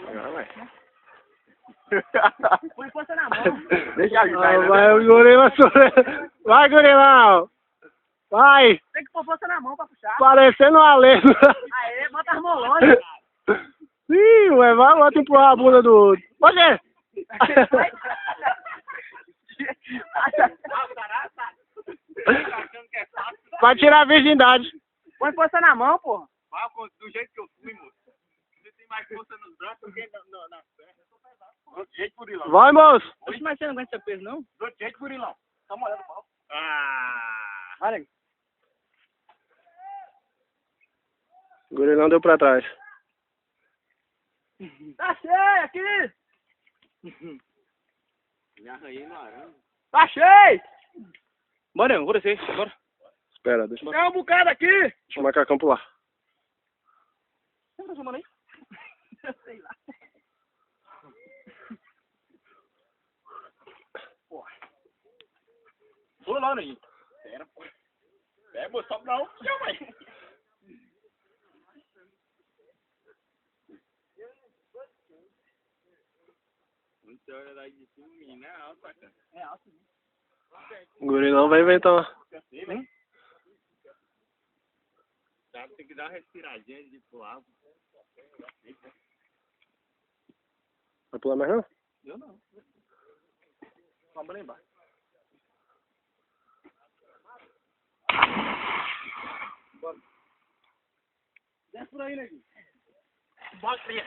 Vai. Põe força na mão. Deixa ele Vai, o gorila. Vai, gorilão. Vai. Tem que pôr força na mão pra puxar. Parecendo uma lenda. Aê, bota as mãos longe. Ih, ué, vai, bota empurrar a bunda do outro. Pode. Vai tirar a virgindade. Põe força na mão, porra. Do jeito que eu fui, moço. Você tem mais força nos braços do que nas pernas. Do outro jeito, Burilão. Vai, moço. Oxe, mas você não aguenta peso, não? Do outro jeito, Burilão. Tá molhando o pau. Ah! Vai, nego. O gorilão deu pra trás. Tá cheio aqui. Me arranhei no arame. Tá cheio. Bora, vou descer. Bora. Espera, deixa eu... Tem um bocado aqui. Deixa o macacão pular. Você tá chamando aí? Eu sei lá. Porra. Pula lá, Neguinho. Pera, pô. Pera, moço, sobe não. Chama aí. Você olha daí de cima, menina, é alto, cara. É alto. O gorilão vai inventar uma... Tem que dar uma respiradinha de pular. Vai pular mais não? Eu não. Vamos lá embaixo. Bora. Desce por aí, neguinho. Bota aí.